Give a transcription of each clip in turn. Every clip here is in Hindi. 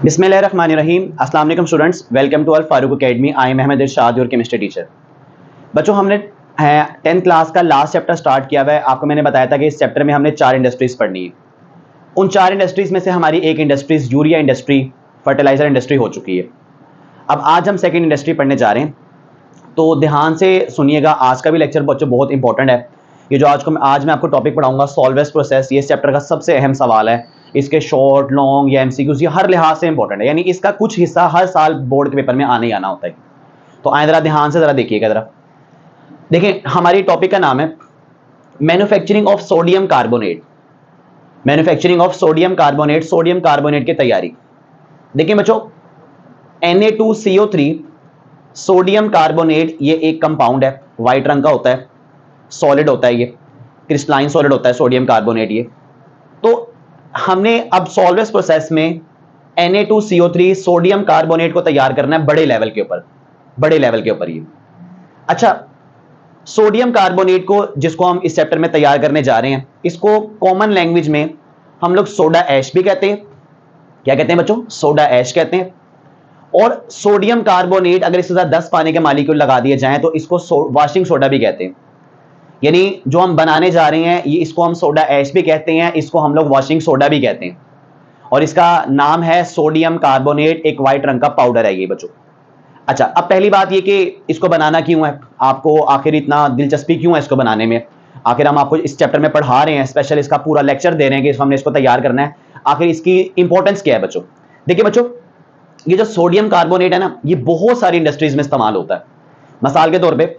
बिस्मिल्लाहिर्रहमानिर्रहीम। अस्सलाम वालेकुम students, welcome to Al Farooq academy. I am Ahmad Irshad, your chemistry teacher. बच्चों, हमने 10th क्लास का लास्ट चैप्टर स्टार्ट किया हुआ है। आपको मैंने बताया था कि इस चैप्टर में हमने 4 इंडस्ट्रीज़ पढ़नी है। उन 4 इंडस्ट्रीज़ में से हमारी एक industries urea industry, fertiliser industry हो चुकी है। अब आज हम सेकेंड इंडस्ट्री पढ़ने जा रहे हैं, तो ध्यान से सुनिएगा। आज का भी लेक्चर बच्चों बहुत इंपॉर्टेंट है। ये जो आज मैं आपको टॉपिक पढ़ाऊंगा, सॉल्वेज प्रोसेस, ये इस चैप्टर का सबसे अहम सवाल है। इसके शॉर्ट, लॉन्ग या एमसीक्यूज ये हर लिहाज से इंपॉर्टेंट है, यानी इसका कुछ हिस्सा हर साल बोर्ड के पेपर में आने ही आना होता है। तो आए जरा ध्यान से जरा देखिएगा। जरा देखिए, हमारी टॉपिक का नाम है manufacturing of sodium carbonate. Manufacturing of sodium carbonate, sodium carbonate की तैयारी। देखिए बच्चों, Na2CO3 सोडियम कार्बोनेट ये एक कंपाउंड है, व्हाइट रंग का होता है, सॉलिड होता है, ये क्रिस्टलाइन सॉलिड होता है सोडियम कार्बोनेट। ये तो हमने अब सॉल्वेज प्रोसेस में Na2CO3 सोडियम कार्बोनेट को तैयार करना है बड़े लेवल के ऊपर, बड़े लेवल के ऊपर। ये अच्छा, सोडियम कार्बोनेट को जिसको हम इस चैप्टर में तैयार करने जा रहे हैं, इसको कॉमन लैंग्वेज में हम लोग सोडा ऐश भी कहते हैं। क्या कहते हैं बच्चों? सोडा ऐश कहते हैं। और सोडियम कार्बोनेट अगर इसके साथ 10 पानी के मॉलिक्यूल लगा दिए जाएं तो इसको वाशिंग सोडा भी कहते हैं। यानी जो हम बनाने जा रहे हैं ये, इसको हम सोडा ऐश भी कहते हैं, इसको हम लोग वाशिंग सोडा भी कहते हैं। और इसका नाम है सोडियम कार्बोनेट, एक व्हाइट रंग का पाउडर है ये बच्चों। अच्छा, अब पहली बात ये कि इसको बनाना क्यों है, आपको आखिर इतना दिलचस्पी क्यों है इसको बनाने में? आखिर हम आपको इस चैप्टर में पढ़ा रहे हैं, स्पेशल इसका पूरा लेक्चर दे रहे हैं कि हमने इसको तैयार करना है। आखिर इसकी इंपॉर्टेंस क्या है बच्चों? देखिए बच्चों, ये जो सोडियम कार्बोनेट है ना, ये बहुत सारी इंडस्ट्रीज में इस्तेमाल होता है। मिसाल के तौर पे,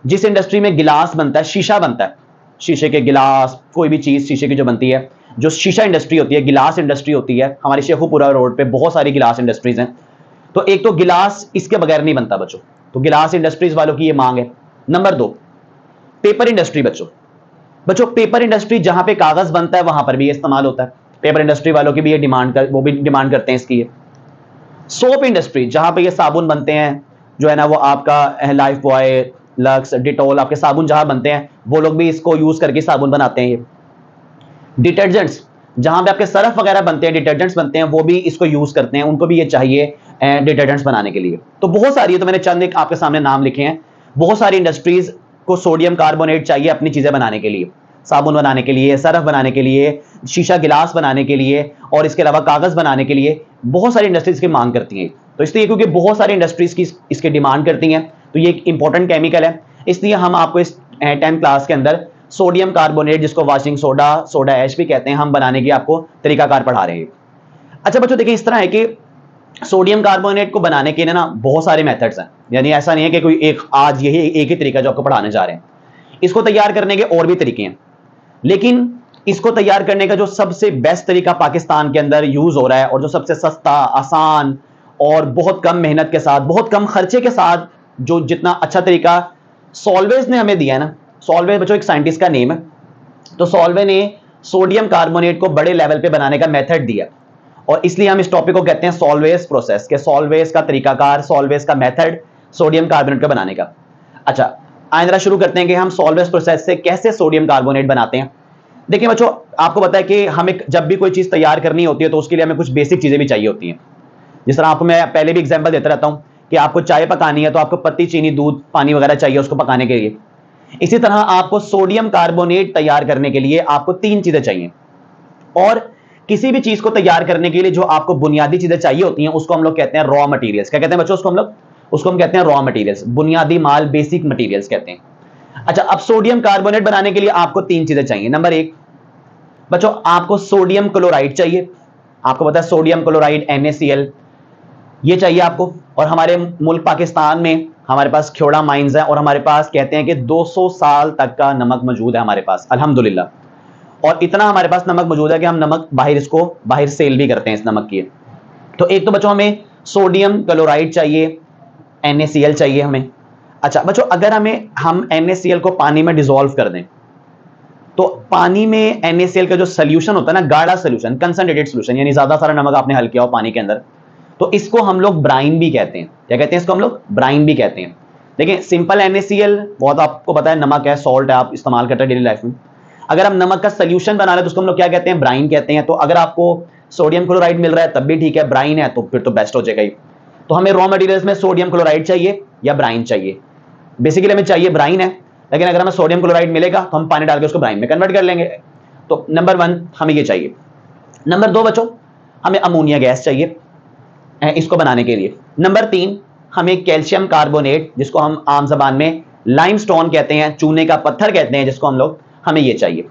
जिस इंडस्ट्री में गिलास बनता है, शीशा बनता है, शीशे के गिलास, कोई भी चीज शीशे की जो बनती है, जो शीशा इंडस्ट्री होती है, गिलास इंडस्ट्री होती है, हमारे शेखुपुरा रोड पे बहुत सारी गिलास इंडस्ट्रीज हैं। तो एक तो गिलास इसके बगैर नहीं बनता बच्चों, तो गिलास इंडस्ट्रीज वालों की ये मांग है। नंबर 2, पेपर इंडस्ट्री बच्चों। बच्चों, पेपर इंडस्ट्री जहां पे कागज बनता है वहां पर भी ये इस्तेमाल होता है। पेपर इंडस्ट्री वालों की भी ये वो भी डिमांड करते हैं इसकी। सोप इंडस्ट्री, जहां पे ये साबुन बनते हैं, जो है ना वो आपका लाइफ बॉय, लक्स, डिटॉल, आपके साबुन जहां बनते हैं, वो लोग भी इसको यूज करके साबुन बनाते हैं। ये डिटर्जेंट्स, जहां पे आपके सर्फ वगैरह बनते हैं, डिटर्जेंट्स बनते हैं, वो भी इसको यूज करते हैं, उनको भी ये चाहिए डिटर्जेंट्स बनाने के लिए। तो बहुत सारी है, तो मैंने चंद एक आपके सामने नाम लिखे हैं। बहुत सारी इंडस्ट्रीज को सोडियम कार्बोनेट चाहिए अपनी चीजें बनाने के लिए, साबुन बनाने के लिए, सर्फ बनाने के लिए, शीशा गिलास बनाने के लिए, और इसके अलावा कागज बनाने के लिए बहुत सारी इंडस्ट्रीज की मांग करती हैं। तो इसलिए क्योंकि बहुत सारी इंडस्ट्रीज की इसके डिमांड करती हैं, तो ये एक इंपॉर्टेंट केमिकल है। इसलिए हम आपको इस 10th क्लास के अंदर सोडियम कार्बोनेट, जिसको वाशिंग सोडा, सोडा ऐश भी कहते हैं, हम बनाने की आपको तरीकाकार पढ़ा रहे हैं। अच्छा बच्चों, देखिए इस तरह है कि सोडियम कार्बोनेट को बनाने के लिए ना बहुत सारे मेथड्स हैं, यानी ऐसा नहीं है कि कोई एक आज यही एक ही तरीका जो आपको पढ़ाने जा रहे हैं। इसको तैयार करने के और भी तरीके हैं, लेकिन इसको तैयार करने का जो सबसे बेस्ट तरीका पाकिस्तान के अंदर यूज हो रहा है, और जो सबसे सस्ता, आसान और बहुत कम मेहनत के साथ, बहुत कम खर्चे के साथ, जो जितना अच्छा तरीका सॉल्वेज ने हमें दिया है ना, सॉल्वे बच्चों एक साइंटिस्ट का नेम है, तो सॉल्वे ने सोडियम कार्बोनेट को बड़े लेवल पे बनाने का मेथड दिया, और इसलिए हम इस टॉपिक को कहते हैं सॉल्वेज प्रोसेस के, सॉल्वेज का तरीकाकार, सॉल्वेज का मेथड सोडियम कार्बोनेट का बनाने का। अच्छा, आइए जरा शुरू करते हैं कि हम सॉल्वेज प्रोसेस से कैसे सोडियम कार्बोनेट बनाते हैं। देखिए बच्चों, आपको पता है कि हमें जब भी कोई चीज तैयार करनी होती है तो उसके लिए हमें कुछ बेसिक चीजें भी चाहिए होती हैं। जिस तरह आपको मैं पहले भी एग्जांपल देता रहता हूं कि आपको चाय पकानी है तो आपको पत्ती, चीनी, दूध, पानी वगैरह चाहिए उसको पकाने के लिए। इसी तरह आपको सोडियम कार्बोनेट तैयार करने के लिए आपको 3 चीजें चाहिए। और किसी भी चीज को तैयार करने के लिए जो आपको बुनियादी चीजें चाहिए होती हैं, उसको हम लोग कहते हैं रॉ मटेरियल्स। क्या कहते हैं बच्चों? उसको हम कहते हैं रॉ मटेरियल्स, बुनियादी माल, बेसिक मटेरियल्स कहते हैं। अच्छा, अब सोडियम कार्बोनेट बनाने के लिए आपको 3 चीजें चाहिए। नंबर 1 बच्चों, आपको सोडियम क्लोराइड चाहिए। आपको पता है सोडियम क्लोराइड, NaCl, ये चाहिए आपको। और हमारे मुल्क पाकिस्तान में हमारे पास खेड़ा माइंस है, और हमारे पास कहते हैं कि 200 साल तक का नमक मौजूद है हमारे पास, अल्हम्दुलिल्लाह। और इतना हमारे पास नमक मौजूद है कि हम नमक बाहर सेल भी करते हैं इस नमक की। तो एक तो बच्चों हमें सोडियम क्लोराइड चाहिए, NaCl चाहिए हमें। अच्छा बच्चों, अगर हम NaCl को पानी में डिसॉल्व कर दें, तो पानी में NaCl का जो सोल्यूशन होता है ना, गाढ़ा सोल्यूशन, कंसंट्रेटेड सोल्यूशन, यानी ज्यादा सारा नमक आपने हल किया हो पानी के अंदर, तो इसको हम लोग ब्राइन भी कहते हैं। क्या कहते हैं इसको? हम लोग ब्राइन भी कहते हैं। देखिए, सिंपल NaCl बहुत आपको पता है नमक है, सॉल्ट है, आप इस्तेमाल करते हैं डेली लाइफ में। अगर हम नमक का सोल्यूशन बना रहे तो उसको हम लोग क्या कहते हैं? ब्राइन कहते हैं। तो अगर आपको सोडियम क्लोराइड मिल रहा है तब भी ठीक है, ब्राइन है तो फिर तो बेस्ट हो जाएगा ही। तो हमें रॉ मटेरियल्स में सोडियम क्लोराइड चाहिए या ब्राइन चाहिए? बेसिकली हमें चाहिए ब्राइन है, लेकिन अगर हमें सोडियम क्लोराइड मिलेगा तो हम पानी डाल के उसको ब्राइन में कन्वर्ट कर लेंगे। तो नंबर 1 हमें ये चाहिए। नंबर 2 बच्चों, हमें अमोनिया गैस चाहिए इसको बनाने के लिए। नंबर 3 हमें कैल्शियम कार्बोनेट, जिसको हम आम जबान में लाइमस्टोन कहते हैं, चूने का पत्थर कहते हैं जिसको हम लोग, हमें ये चाहिए।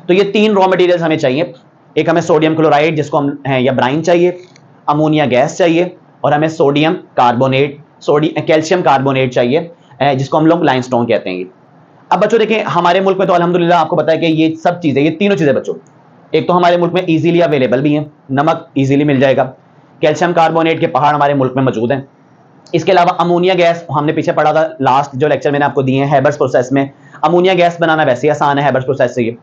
तो ये 3 रॉ मटेरियल्स हमें चाहिए। एक हमें सोडियम क्लोराइड जिसको हम है या ब्राइन चाहिए, अमोनिया गैस चाहिए, और हमें सोडियम कार्बोनेट कैल्शियम कार्बोनेट चाहिए जिसको हम लोग लाइमस्टोन कहते हैं। अब बच्चों देखिए, हमारे मुल्क में तो अल्हम्दुलिल्लाह आपको पता है कि ये सब चीजें, ये तीनों चीजें बच्चों, एक तो हमारे मुल्क में इजीली अवेलेबल भी हैं, नमक इजीली मिल जाएगा, कैल्शियम कार्बोनेट के पहाड़ हमारे मुल्क में मौजूद हैं। इसके अलावा अमोनिया गैस हमने पीछे पढ़ा था, लास्ट जो लेक्चर मैंने आपको दिए हैं हैबर्स प्रोसेस में, अमोनिया गैस बनाना वैसे ही आसान है हैबर्स प्रोसेस से। ये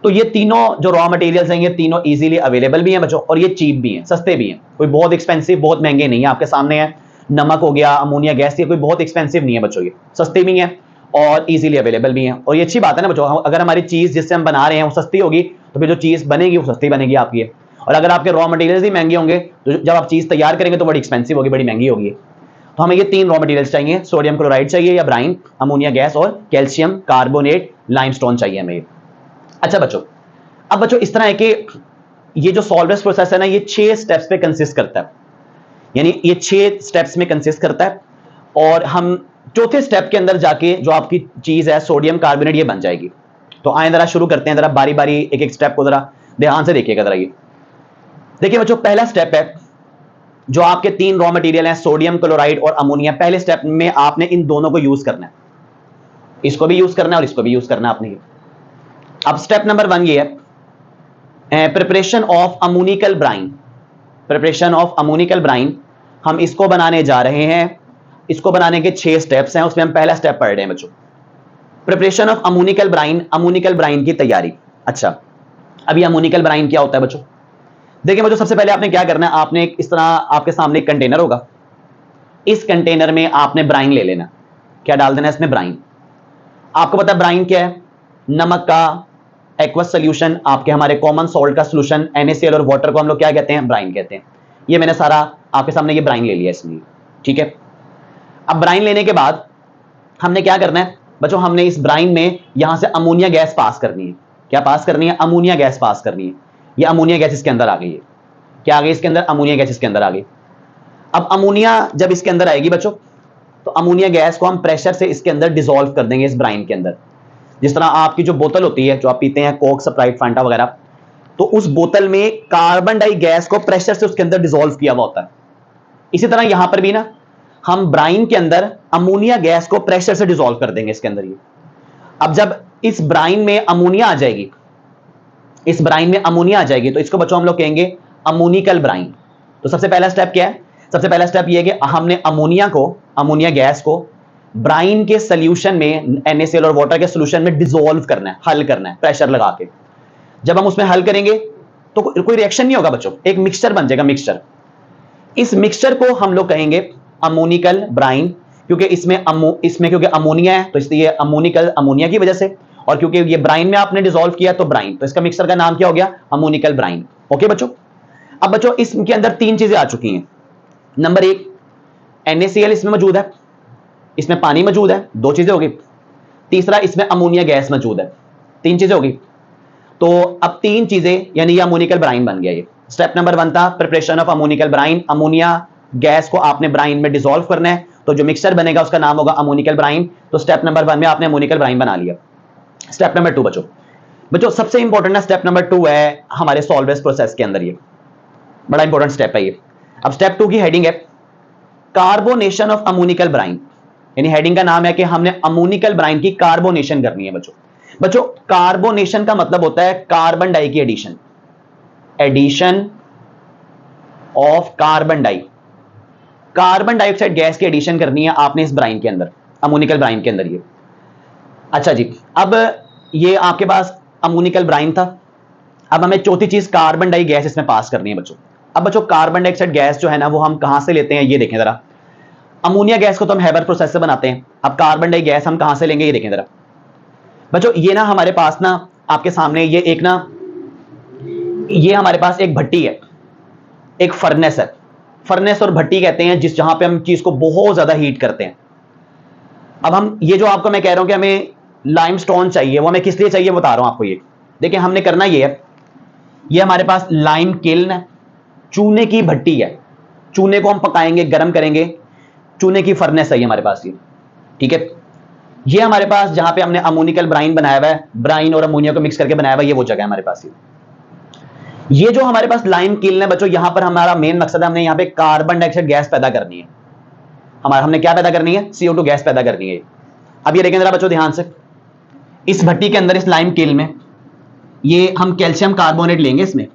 तो ये तीनों जो रॉ मटेरियल्स हैं ये तीनों इजीली अवेलेबल भी हैं बच्चों, और ये चीप भी हैं, सस्ते भी हैं, कोई बहुत एक्सपेंसिव बहुत महंगे नहीं है। आपके सामने है नमक हो गया, अमोनिया गैस, ये कोई बहुत एक्सपेंसिव नहीं है बच्चों, ये सस्ते भी हैं और इजीली अवेलेबल भी हैं। और ये अच्छी बात है ना बच्चों, अगर हमारी चीज जिससे हम बना रहे हैं वो सस्ती होगी तो फिर जो चीज बनेगी वो सस्ती बनेगी आपकी। और अगर आपके रॉ मटेरियल्स ही महंगे होंगे तो जब आप चीज तैयार करेंगे तो बड़ी एक्सपेंसिव होगी, बड़ी महंगी होगी। तो हमें ये 3 रॉ मटेरियल्स चाहिए, सोडियम क्लोराइड चाहिए या ब्राइन, अमोनिया गैस और कैल्शियम कार्बोनेट लाइमस्टोन चाहिए हमें। अच्छा बच्चों, अब बच्चों इस तरह है कि ये जो सॉल्वेस प्रोसेस है ना, ये 6 स्टेप्स पे कंसिस्ट करता है, यानी ये 6 स्टेप्स में कंसिस्ट करता है, और हम चौथे स्टेप के अंदर जाके जो आपकी चीज है सोडियम कार्बोनेट ये बन जाएगी। तो आए जरा शुरू करते हैं, जरा बारी बारी एक एक स्टेप को जरा ध्यान से देखिएगा जरा। ये देखिए बच्चों, पहला स्टेप है जो आपके 3 रॉ मटेरियल हैं सोडियम क्लोराइड और अमोनिया, पहले स्टेप में आपने इन दोनों को यूज करना है, इसको भी यूज करना है और इसको भी यूज करना है आपने। अब स्टेप नंबर 1 ये है preparation of ammoniacal brine. Preparation of ammoniacal brine, हम इसको बनाने जा रहे हैं। इसको बनाने के 6 स्टेप्स हैं, उसमें हम पहला स्टेप पढ़ रहे हैं बच्चों, preparation of ammoniacal brine, ammoniacal brine की तैयारी। अच्छा, अब ये अमोनिकल ब्राइन क्या होता है बच्चों? देखिए बच्चों, सबसे पहले आपने क्या करना है, आपने इस तरह आपके सामने एक कंटेनर होगा, इस कंटेनर में आपने ब्राइन ले लेना। क्या डाल देना है इसमें? ब्राइन। आपको पता है ब्राइन क्या है? नमक का एक्वस सोल्यूशन, आपके हमारे कॉमन सॉल्ट का सोल्यूशन, NaCl और वाटर को हम लोग क्या कहते हैं? ब्राइन कहते हैं। ये मैंने सारा आपके सामने ये ब्राइन ले लिया इसलिए, ठीक है। अब ब्राइन लेने के बाद हमने क्या करना है बच्चों? हमने इस ब्राइन में यहां से अमोनिया गैस पास करनी है। क्या पास करनी है? अमोनिया गैस पास करनी है। ये अमोनिया गैस इसके अंदर आ गई है। क्या आ गई इसके अंदर? अमोनिया गैस इसके अंदर आ गई। अब अमोनिया जब इसके अंदर आएगी बच्चों, तो अमोनिया गैस को हम प्रेशर से इसके अंदर डिसॉल्व कर देंगे इस ब्राइन के अंदर। जिस तरह आपकी जो बोतल होती है जो आप पीते हैं, कोक, स्प्राइट, फैंटा वगैरह, तो उस बोतल में कार्बन डाई गैस को प्रेशर से उसके अंदर डिसॉल्व किया हुआ होता है। इसी तरह यहां पर भी ना हम ब्राइन के अंदर अमोनिया गैस को प्रेशर से डिसॉल्व कर देंगे इसके अंदर। ये अब जब इस ब्राइन में अमोनिया आ जाएगी, इस ब्राइन में अमोनिया आ जाएगी, तो इसको बच्चों हम लोग कहेंगे अमोनिकल ब्राइन। तो सबसे पहला स्टेप क्या है? सबसे पहला स्टेप ये है कि हमने अमोनिया गैस को ब्राइन के सोल्यूशन में, NaCl और वाटर के सोल्यूशन में डिसॉल्व करना है, हल करना है प्रेशर लगा के। जब हम उसमें हल करेंगे तो कोई रिएक्शन नहीं होगा बच्चों, एक मिक्सचर बन जाएगा, मिक्सचर। इस मिक्सचर को हम लोग कहेंगे अमोनिकल ब्राइन, क्योंकि इसमें क्योंकि अमोनिया है तो इसलिए अमोनिकल, अमोनिया की वजह से, और क्योंकि ये ब्राइन में आपने डिसॉल्व किया तो ब्राइन, तो इसका मिक्सचर का नाम क्या हो गया? Ammoniacal Bryan. ओके बच्चों, अब बच्चों इसके अंदर 3 चीजें आ चुकी हैं। नंबर 1 NaCl इसमें मौजूद है, इसमें पानी मौजूद है, 2 चीजें होगी। तीसरा इसमें अमोनिया गैस मौजूद है, 3 चीजें होगी। तो अब 3 चीजें, यानी ये अमोनिकल ब्राइन बन गया। ये स्टेप नंबर 1 था preparation of ammoniacal brine. Ammonia gas को आपने ब्राइन में डिसॉल्व करना है, तो जो मिक्सचर बनेगा उसका नाम होगा अमोनिकल ब्राइन। तो स्टेप नंबर 1 में आपने अमोनिकल ब्राइन बना लिया। स्टेप नंबर 2 बच्चों सबसे इंपॉर्टेंट ना स्टेप नंबर 2 है हमारे सॉल्वेस प्रोसेस के अंदर, ये बड़ा इंपॉर्टेंट स्टेप है ये। अब स्टेप 2 की हेडिंग है कार्बोनेशन ऑफ अमोनिकल ब्राइन, यानी हेडिंग का नाम है कि हमने अमोनिकल ब्राइन की कार्बोनेशन करनी है बच्चों कार्बोनेशन का मतलब होता है कार्बन डाई की addition, addition of carbon dioxide gas की एडिशन करनी है आपने इस ब्राइन के अंदर, अमोनिकल ब्राइन के अंदर। ये अच्छा जी, अब ये आपके पास अमोनिकल ब्राइन था। अब हमें चौथी चीज कार्बन डाई गैस इसमें पास करनी है बच्चों। अब बच्चों कार्बन डाइऑक्साइड गैस जो है ना वो हम कहां से लेते हैं ये देखें जरा। अमोनिया गैस को तो हम हैबर प्रोसेस से बनाते हैं, अब कार्बन डाई गैस हम कहां से लेंगे ये देखें जरा बच्चों। ये ना हमारे पास ना आपके सामने ये एक ना, ये हमारे पास एक भट्टी है, एक फर्नेस है, फर्नेस और भट्टी कहते हैं जिस जहां पे हम चीज को बहुत ज्यादा हीट करते हैं। अब हम ये जो आपको मैं कह रहा हूं कि हमें लाइमस्टोन चाहिए, वो हमें किस लिए चाहिए बता रहा हूं आपको। ये देखिए हमने करना ये है, ये हमारे पास लाइम किल्न है, चूने की भट्टी है, चूने को हम पकाएंगे, गर्म करेंगे, चूने की फर्नेस है हमारे पास ये, ठीक है। ये हमारे पास जहां पे हमने अमोनिकल ब्राइन बनाया हुआ है, ब्राइन और अमोनिया को मिक्स करके बनाया हुआ है, ये वो जगह है हमारे पास। ये जो हमारे पास लाइम किल्न है बच्चों, यहां पर हमारा मेन मकसद है, हमने यहां पे कार्बन डाइऑक्साइड गैस पैदा करनी है। हमने क्या पैदा करनी है? CO2 गैस पैदा करनी है। अब ये देखें जरा बच्चों ध्यान से, इस भट्टी के अंदर, इस लाइम किल्न में, ये हम कैल्शियम कार्बोनेट लेंगे, इसमें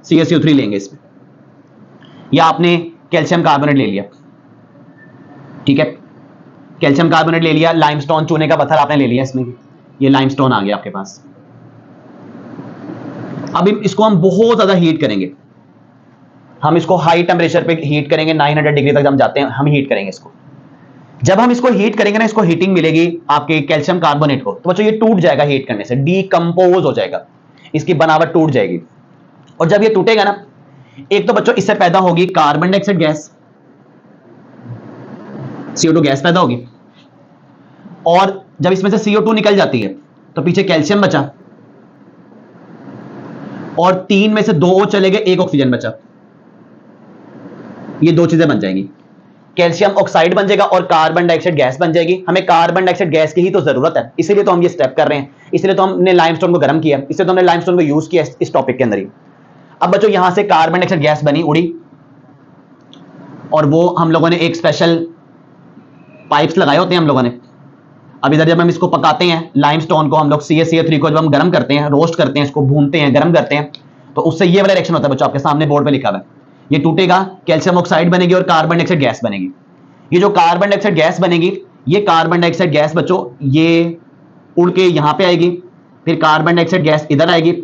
CaCO3 लेंगे इसमें, या आपने कैल्शियम कार्बोनेट ले लिया, ठीक है, कैल्शियम कार्बोनेट ले लिया, लाइमस्टोन चूने का पत्थर आपने ले लिया इसमें, ये लाइमस्टोन आ गया आपके पास। अब इसको हम बहुत ज्यादा हीट करेंगे, हम इसको हाई टेम्परेचर पे हीट करेंगे, 900 डिग्री तक हम जाते हैं, हम हीट करेंगे इसको। जब हम इसको हीट करेंगे ना, इसको हीटिंग मिलेगी आपके कैल्शियम कार्बोनेट को, तो बच्चों ये टूट जाएगा हीट करने से, डीकंपोज हो जाएगा, इसकी बनावट टूट जाएगी। और जब ये टूटेगा ना, एक तो बच्चों इससे पैदा होगी carbon dioxide gas, CO2 gas पैदा होगी, और जब इसमें से CO2 निकल जाती है तो पीछे कैल्शियम बचा, और 3 में से 2 O चले गए, 1 ऑक्सीजन बचा, ये 2 चीजें बन जाएंगी, कैल्शियम ऑक्साइड बन जाएगा और कार्बन डाइऑक्साइड गैस बन जाएगी। हमें कार्बन डाइऑक्साइड गैस की ही तो जरूरत है, इसीलिए तो हम ये स्टेप कर रहे हैं, इसलिए तो हमने लाइमस्टोन को गर्म किया, इसलिए तो हमने लाइमस्टोन को यूज किया इस टॉपिक के अंदर ही। अब बच्चों यहां से कार्बन डाइऑक्साइड गैस बनी, उड़ी, और वो हम लोगों ने एक स्पेशल पाइप्स लगाए होते हैं हम लोगों ने। अब इधर जब हम इसको पकाते हैं, लाइमस्टोन को हम लोग CaCO3 को जब हम गर्म करते हैं, रोस्ट करते हैं, इसको भूनते हैं, गर्म करते हैं, तो उससे ये वाला रिएक्शन होता है बच्चों, आपके सामने बोर्ड पे लिखा हुआ है, ये टूटेगा, कैल्शियम ऑक्साइड बनेगी और कार्बन डाइऑक्साइड गैस बनेगी। ये जो कार्बन डाइऑक्साइड गैस बनेगी, ये कार्बन डाइऑक्साइड गैस बच्चों ये उड़ के यहां पे आएगी, फिर कार्बन डाइऑक्साइड गैस इधर आएगी,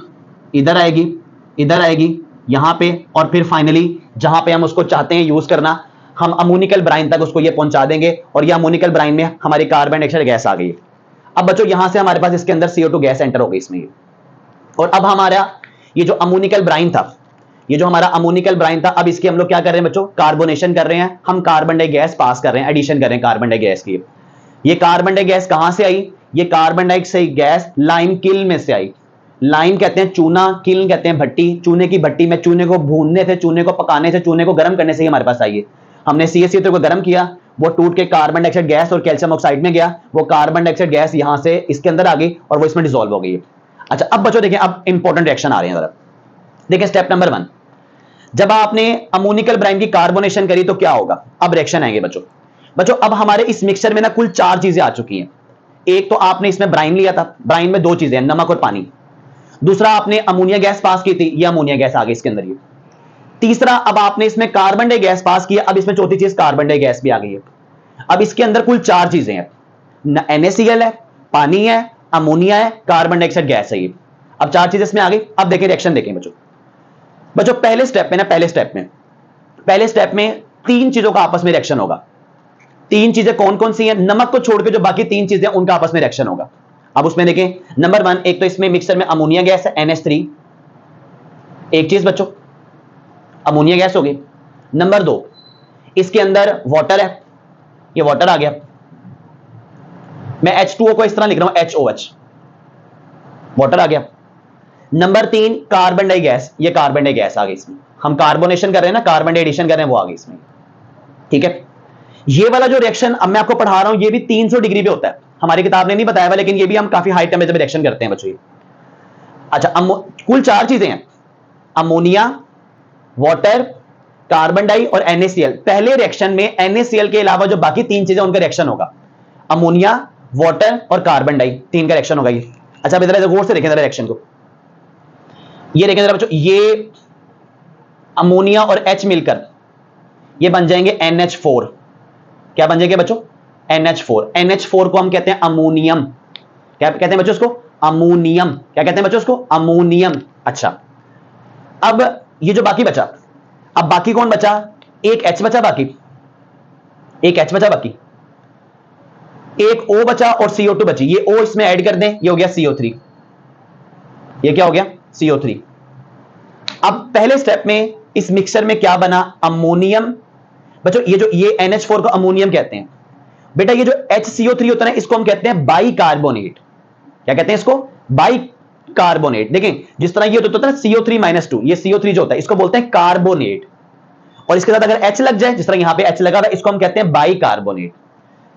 इधर आएगी, इधर आएगी, यहां पे, और फिर फाइनली जहां पे हम उसको चाहते हैं यूज करना, हम अमोनिकल ब्राइन तक उसको ये पहुंचा देंगे, और ये अमोनिकल ब्राइन में हमारी कार्बन डाइऑक्साइड गैस आ गई। अब बच्चों यहां से हमारे पास इसके अंदर CO2 गैस एंटर हो गई इसमें, और अब हमारा ये जो अमोनिकल ब्राइन था, ये जो हमारा अमोनिकल ब्राइन था, अब इसके हम लोग क्या कर रहे हैं बच्चों? कार्बोनेशन कर रहे हैं, हम कार्बन डाई गैस पास कर रहे हैं, एडिशन कर रहे हैं कार्बन डाई गैस की। ये कार्बन डाई गैस कहां से आई? ये carbon dioxide gas lime kiln में से आई। लाइम कहते हैं चूना, किल्न कहते हैं भट्टी, चूने की भट्टी में चूने को भूनने से, चूने को पकाने से, चूने को गर्म करने से ही हमारे पास आई है। हमने CaCO3 को गर्म किया, वो टूट के कार्बन डाइऑक्साइड गैस और कैल्शियम ऑक्साइड में गया, वो कार्बन डाइऑक्साइड गैस यहां से इसके अंदर आ गई और वो इसमें डिसॉल्व हो गई। अच्छा अब बच्चों देखिए, अब इंपॉर्टेंट रिएक्शन आ रहे हैं जरा देखिए। स्टेप नंबर 1, जब आपने अमोनिकल ब्राइन की कार्बोनेशन करी तो क्या होगा? अब रिएक्शन आएंगे बच्चों। अब हमारे इस मिक्सचर में ना कुल 4 चीजें आ चुकी हैं। एक तो आपने इसमें ब्राइन लिया था, ब्राइन में 2 चीजें हैं, नमक और पानी। दूसरा आपने अमोनिया गैस पास की थी, ये अमोनिया गैस आ गई इसके अंदर ये। तीसरा अब आपने इसमें कार्बन डाई गैस पास किया, अब इसमें चौथी चीज कार्बन डाई गैस भी आ गई है। अब इसके अंदर कुल 4 चीजें हैं, NaCl है, पानी है, अमोनिया है, कार्बन डाइऑक्साइड गैस है ये। अब 4 चीजें इसमें आ गई। अब देखिए रिएक्शन देखें बच्चों पहले स्टेप में ना, पहले स्टेप में 3 चीजों का आपस में रिएक्शन होगा। 3 चीजें कौन कौन सी हैं? नमक को छोड़ के जो बाकी 3 चीजें उनका आपस में रिएक्शन होगा। अब उसमें देखें, नंबर 1, एक तो इसमें मिक्सर में अमोनिया गैस है, NH3, एक चीज बच्चों अमोनिया गैस हो गई। नंबर 2, इसके अंदर वाटर है, ये वाटर आ गया, मैं H2O को इस तरह लिख रहा हूं, HOH, वाटर आ गया। नंबर 3, कार्बन डाई गैस, ये कार्बन डाई गैस आ गई इसमें, हम कार्बोनेशन कर रहे हैं ना, कार्बन डाई एडिशन कर रहे हैं, वो आ गई इसमें, ठीक है। ये वाला जो रिएक्शन अब मैं आपको पढ़ा रहा हूं, ये भी 300 डिग्री पे होता है, हमारी किताब ने नहीं बताया हुआ, लेकिन ये भी हम काफी हाई टेम्परेचर पे रिएक्शन करते हैं बच्चों। अच्छा कुल 4 चीजें हैं, अमोनिया, वाटर, कार्बन डाई और NaCl। पहले रिएक्शन में NaCl के अलावा जो बाकी 3 चीजें उनका रिएक्शन होगा, अमोनिया, वाटर और कार्बन डाई, 3 का रिएक्शन होगा ये। अच्छा इधर गौर से देखें जरा रिएक्शन को, ये देखें जरा बच्चों, ये अमोनिया और H मिलकर ये बन जाएंगे NH4। क्या बन जाएंगे बच्चों? NH4। NH4 को हम कहते हैं अमोनियम। क्या कहते हैं बच्चों उसको? अमोनियम। क्या कहते हैं बच्चों उसको? अमोनियम। अच्छा अब ये जो बाकी बचा, अब बाकी कौन बचा? एक H बचा, बाकी एक H बचा, बाकी एक O बचा और CO2 बची। ये O इसमें ऐड कर दें, ये हो गया CO3। ये क्या हो गया? CO3। अब पहले स्टेप में इस मिक्सचर में क्या बना, अमोनियम। बच्चों ये NH4 को अमोनियम कहते हैं। बेटा ये जो HCO3 होता है ना, इसको हम कहते हैं बाइकार्बोनेट। क्या कहते हैं इसको, बाइकार्बोनेट। देखें जिस तरह ये होता है ना CO3-2, ये CO3 जो होता है इसको बोलते हैं कार्बोनेट, और इसके साथ अगर H लग जाए, जिस तरह यहां पे H लगा हुआ है, इसको हम कहते हैं बाइकार्बोनेट।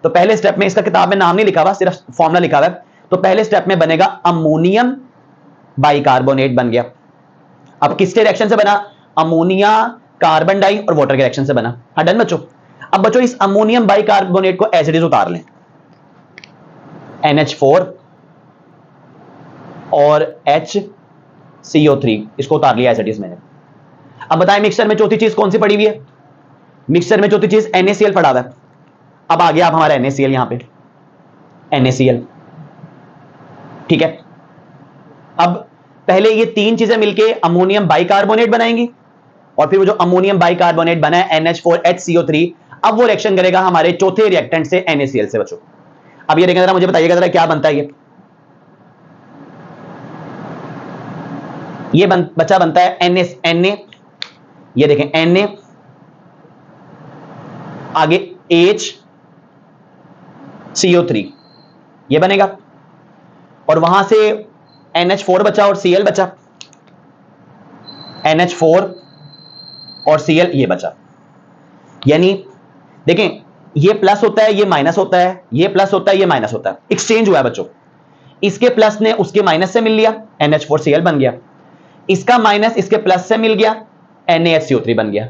तो पहले स्टेप में, इसका किताब में नाम नहीं लिखा हुआ, सिर्फ फॉर्मूला लिखा हुआ है, तो पहले स्टेप में बनेगा अमोनियम बाइकार्बोनेट बन गया। अब किसके रिएक्शन से बना, अमोनिया, कार्बन डाई और वाटर के रिएक्शन से बना। हाँ डन बच्चों। अब बच्चों इस अमोनियम बाइकार्बोनेट को एज इट इज उतार लें, NH4 और HCO3 इसको उतार लिया एज इट इज मैंने। अब बताएं मिक्सचर में चौथी चीज कौन सी पड़ी हुई है, मिक्सचर में चौथी चीज NaCl पड़ा हुआ है। अब आ गया अब हमारा NaCl, यहां पे NaCl, ठीक है। अब पहले ये तीन चीजें मिलके अमोनियम बाइकार्बोनेट बनाएंगी, और फिर वो जो अमोनियम बाइकार्बोनेट बना है NH4 HCO3, अब वो रिएक्शन करेगा हमारे चौथे रिएक्टेंट से NaCl से। बच्चों अब ये देखें जरा, मुझे बताइएगा जरा क्या बनता है ये बच्चा बनता है Na, ये देखें Na, आगे HCO3 ये बनेगा, और वहां से NH4 बचा और Cl बचा, NH4 और Cl ये बचा। यानी देखें ये प्लस होता है, ये माइनस होता है, ये प्लस होता है, ये माइनस होता है, एक्सचेंज हुआ है बच्चों। इसके प्लस ने उसके माइनस से मिल लिया, NH4Cl बन गया। इसका माइनस इसके प्लस से मिल गया, NaHCO3 बन गया।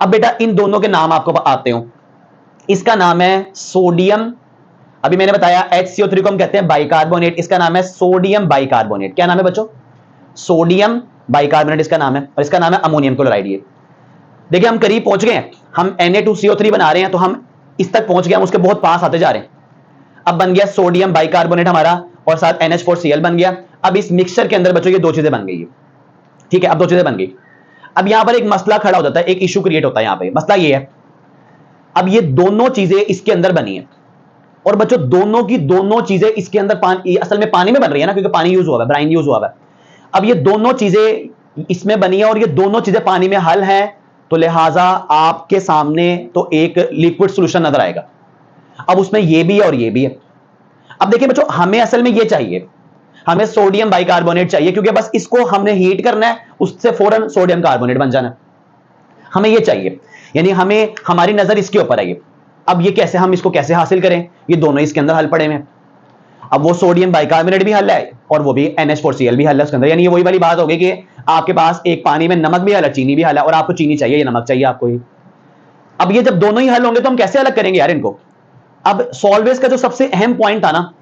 अब बेटा इन दोनों के नाम आपको आते हो, इसका नाम है सोडियम, अभी मैंने बताया HCO3 को हम कहते हैं बाइकार्बोनेट, इसका नाम है सोडियम बाइकार्बोनेट। क्या नाम है बच्चों, सोडियम बाइकार्बोनेट इसका नाम है, और इसका नाम है अमोनियम क्लोराइड। ये देखिए हम करीब पहुंच गए हैं, हम Na2CO3 बना रहे हैं, तो हम इस तक पहुंच गए, हम उसके बहुत पास आते जा रहे हैं। अब बन गया सोडियम बाइकार्बोनेट हमारा, और साथ NH4Cl बन गया। अब इस मिक्सचर के अंदर बच्चों ये दो चीजें बन गई है, ठीक है। अब दो चीजें बन गई। अब यहां पर एक मसला खड़ा हो जाता है, एक इशू क्रिएट होता है यहां पे। मसला ये है, अब ये दोनों चीजें इसके अंदर बनी है, और बच्चों दोनों की दोनों चीजें इसके अंदर पानी, असल में पानी में बन रही है ना, क्योंकि पानी यूज हुआ है, ब्राइन यूज हुआ है। अब ये दोनों चीजें इसमें बनी है, और ये दोनों चीजें पानी में हल हैं, तो लिहाजा आपके सामने तो एक लिक्विड सॉल्यूशन नजर आएगा। अब उसमें ये भी है और ये भी है। अब देखिए बच्चों हमें असल में ये चाहिए, हमें सोडियम बाइकार्बोनेट चाहिए, क्योंकि बस इसको हमने हीट करना है, उससे फौरन सोडियम कार्बोनेट बन जाना है, हमें ये चाहिए। यानी हमें, हमारी नजर इसके ऊपर है ये। अब ये कैसे, हम इसको कैसे हासिल करें, ये दोनों इसके अंदर हल पड़े हैं। अब वो सोडियम बाइकार्बोनेट भी हल है, और वो भी NH4Cl भी हल है उसके अंदर। यानी ये वही वाली बात होगी कि आपके पास एक पानी में नमक भी हल है, चीनी भी हल है, और आपको चीनी चाहिए, ये नमक चाहिए आपको ही। अब ये जब दोनों ही हल होंगे तो हम कैसे अलग करेंगे यार इनको। अब सॉल्वेज का जो सबसे अहम पॉइंट था ना,